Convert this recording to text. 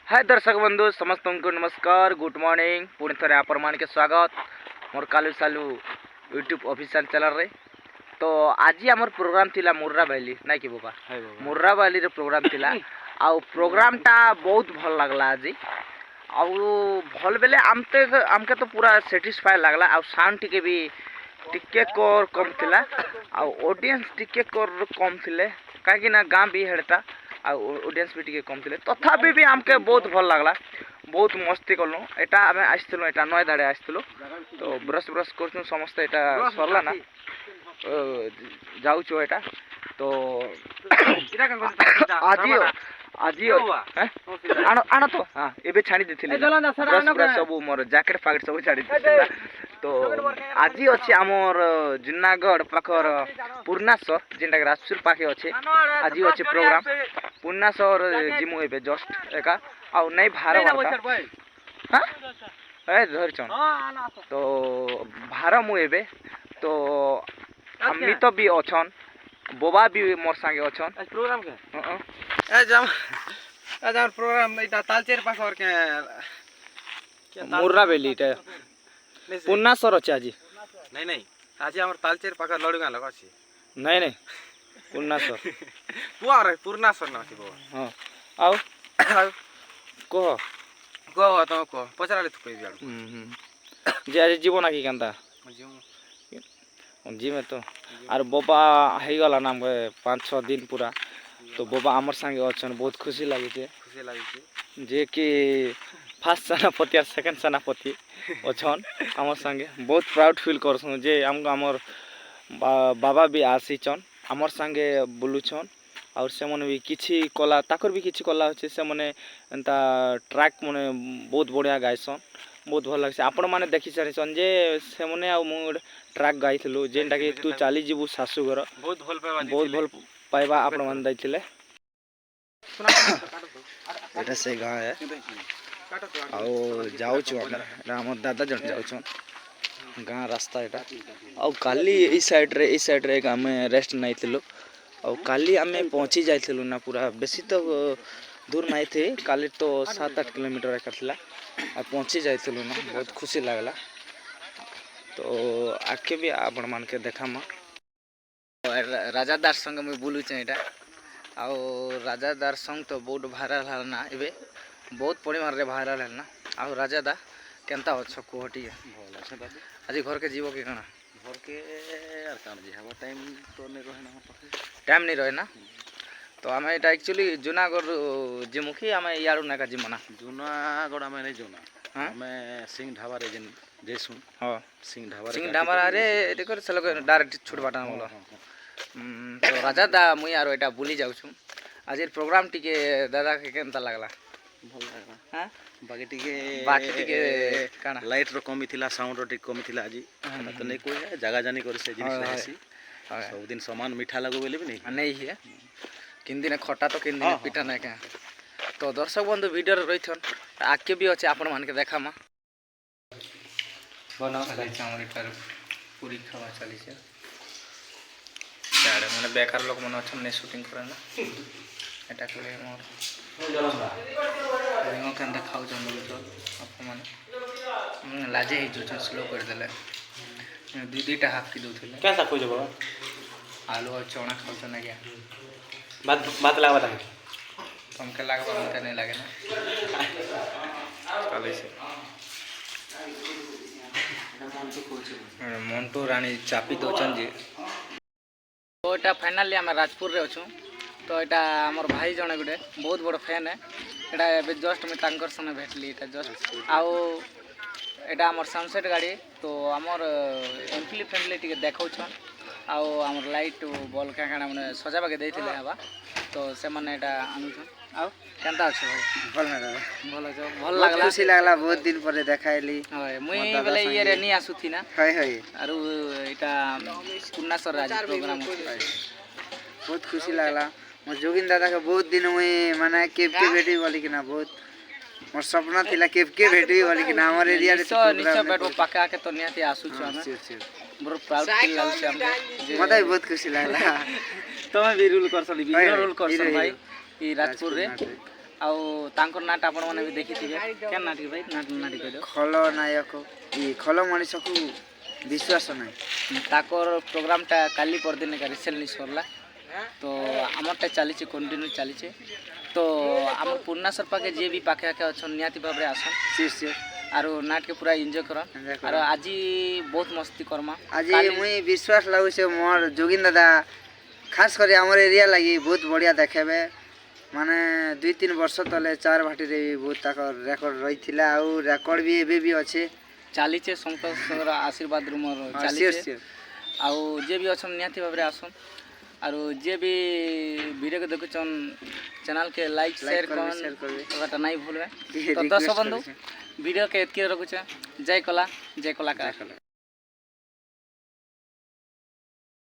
हाय दर्शक बंधु समस्त को नमस्कार गुड मॉर्निंग पुणी थे आपण मान के स्वागत मोर कालू सालू यूट्यूब ऑफिशियल चैनल रे। तो आज आमर प्रोग्राम थिला मुर्रा वैली ना कि बाबा मुर्रा वैली रे प्रोग्राम थिला आउ प्रोग्राम टा बहुत भल लागला आज आउ भल बेले आमके तो पूरा सेटिस्फाई लागला आउ साउंड टिके भी टिके कोर कम थिला आउ ऑडियंस टिके कोर कम थिले काहे ना गां भी हेडता ऑडियंस भी टिके कम थिले तथापि भी आमके बहुत भल लागला बहुत मस्ती कलु एटा आमे आइस्तलु एटा नय दाडे आइस्तलु तो ब्रश ब्रश करछु समस्त एटा सरला ना जाउछु एटा तो आजी आनो आनो तो हां एबे छाणी देथिले ब्रश ब्रश सब मोर जैकेट फैकेट सब छाड़ी देथिला तो आज अच्छे आमर जूनागढ़ पाखर पूर्णासर जेनटा राजपुर पाखे अच्छे आज अच्छे प्रोग्राम पूर्णासर जिमु एबे जस्ट एका आउ नहीं भार हां ए धरछन तो भार मु एबे तो अमित भी अछन बोबा भी मोर संगे अछन प्रोग्राम के ए जम प्रोग्राम इटा तालचेर पाखर के मुर्रा बेलीटा पूर्णासर अच्छे आज नहीं आज हमर तालचेर पाखर लडुगा लग अछि नहीं पूर्णासर पुआ रे पूर्णासर न थिबो हां आउ कह कह तो कह पचराले तू कहबी जे आज जीवन की केनता जी में तो आर बोबा हे गला नाम 5-6 दिन पूरा तो बोबा आमर संगे अछन बहुत खुशी लागे जे कि फर्स्ट सेनापति और सेकंड सेनापति अछन आमर संगे बहुत प्राउड फील करछन जे आमर बाबा भी आसीचन आमर संगे बुलुछन और से मन भी किछि कला ताकर भी किछि कला होचे से माने एंता ट्रैक माने बहुत बढ़िया गायसन बहुत भल लागसे आपण माने देखि सारिसन जे से माने आ मु ट्रैक गाइथलु जेनटा कि तू चाली जीवु सासुगर बहुत भल पाइबा आपण मान दैथिले एटा से गां है आउ जाउछु हमर दादा जन जाउछु गां रास्ता एटा आउ काली ई साइड रे हमें रेस्ट नहीं थिलु आउ काली हमें पहुंची जाइथिलु ना पूरा बेसी तो दूर नहीं थे काली तो 7-8 किलोमीटर एका थिला आ पहुंची जाइथिलु ना बहुत खुशी लागला तो आके भी आपण मान के देखामा राजादार संग में बुलु छ एटा आउ राजादार संग तो बहुत भाइरल हल ना एबे बहुत परिमाण रे भाइरल हल ना आउ राजादा केनता अछ कोहटी भल छ दादी आज घर के जीवो के कना घर के यार काम जे हवा टाइम तो नहीं रहे ना टाइम नहीं रहे ना तो हमें एटा एक्चुअली जूनागढ़ जिमुखी हमें यारू ना का जिमना जूनागढ़ में नहीं जोना हमें सिंह ढाबा रे जन जेसुन हां सिंह ढाबा रे देखो चलो डायरेक्ट छुट बाटा बोलो तो राजा दा मुई आरो एटा बुली जाउ छु आज प्रोग्राम टिके दादा के केनता लागला भल लागला हां बाकी टिके काना लाइट रो कमी थिला साउंड रो टिक कमी थिला आज तो नहीं कोई है जगह जानी कर से जिनिस लासी सब दिन सामान मीठा लागो बोले भी नहीं है किन दिन खट्टा तो किन दिन पिटा ना का तो दर्शक बंधु वीडियो रे रहिथन आके भी अछि आपण मान के देखामा बनाओ चली हमर इटार पूरी खावा चली छै साडे माने बेकार लोग मन अछन ने शूटिंग करे ना एटा करे मोर रिंगो कंदा खाउ जन तो अपन माने लाजे ही जो स्लो कर देले दीदीटा हाफ की दोथिले कैसा खोज बाबा आलू और चना खाउ जन गया बात लागबा ता तुमके लागबा हमके नहीं लागे ना चले से मंटू रानी चापी दोचन जी तो एटा फाइनली हम राजपुर रे अछु तो एटा हमर भाई जने गुडे बहुत बड़ फैन है एटा एबे जस्ट में तांकर सने भेटली एटा जस्ट आउ एटा हमर सनसेट गाड़ी तो हमर एम्पली फैमिली टिके देखौ छ आउ हमर लाइट बॉल का काना माने सजाबा के देथिले हवा तो से माने एटा आनु छ आउ केनता छ भल ना भल लागला खुशी लागला बहुत दिन परे देखाइली होय मुई बेले ये रे नि आसुथि ना हाय आरो एटा पूर्णासर राज प्रोग्राम बहुत खुशी लागला मोर जोगिन दादा के बहुत दिन मुई माने केव के भेटी बोली कि ना बहुत मोर सपना थिला केव के भेटी बोली कि ना हमर एरिया रे निश्चय बैठो पक्का के तो नियति आसु छ हमें बरो प्राउड फील लाग छ हमके मते बहुत खुशी लागला तमे भी रूल करसली भी रोल करसन भाई ई राजपुर रे ଆଉ ତାଙ୍କର ନାଁଟା ଆପଣମାନେ ବି ଦେଖିଥିବେ କେନ୍ ନାଁ ଟିକେ ଭାଇ ନାଁଟି କହିଦିଅ ଖଳନାୟକ ଖଳ ମଣିଷକୁ ବିଶ୍ୱାସ ନାହିଁ ତାଙ୍କର ପ୍ରୋଗ୍ରାମଟା କାଲି ପରଦିନ ରିସେଣ୍ଟଲି ସରିଲା ତ ଆମରଟା ଚାଲିଛି କଣ୍ଟିନ୍ୟू ଚାଲିଛି ତ ଆମର ପୂର୍ଣ୍ଣାସର ପାଖେ ଯିଏ ବି ପାଖେ ପାଖେ ଅଛନ୍ ନିହାତି ଭାବରେ ଆସନ୍ ସିଓର ଆରୁ ନାଟକେ ପୁରା ଏନ୍ଜୟ କରନ୍ ଆରୁ ଆଜି ବହୁତ ମସ୍ତି କର୍ମା ଆଜି ମୁଇଁ ବିଶ୍ୱାସ ଲାଗୁଛେ ମୋର ଯୋଗିନ ଦାଦା ଖାସ କରି ଆମର ଏରିଆ ଲାଗି ବହୁତ ବଢ଼ିଆ ଦେଖେବେ ମାନେ 2-3 ବର୍ଷ ତଳେ 4 ଭାଟିରେ ବି ବହୁତ ତାଙ୍କର ରେକର୍ଡ ରହିଥିଲା ଆଉ ରେକର୍ଡ ବି ଏବେ ବି ଅଛି ଚାଲିଛେ ସମସ୍ତଙ୍କର ଆଶୀର୍ବାଦରୁ ମୋର ସିଓର ଚାଲିଛେ ସିଓର ଆଉ ଯିଏ ବି ଅଛନ୍ ନିହାତି ଭାବରେ ଆସନ୍ ଆରୁ ଯିଏ ବି ଭିଡ଼ିଓକେ ଦେଖୁଛନ୍ ଚ୍ୟାନେଲ୍କେ ଲାଇକ୍ ସେୟାର କରିବେ करवाटा नहीं भूलवे तो दर्शक बंधु वीडियो के एतके रखुचे जय कला जय कलाकार।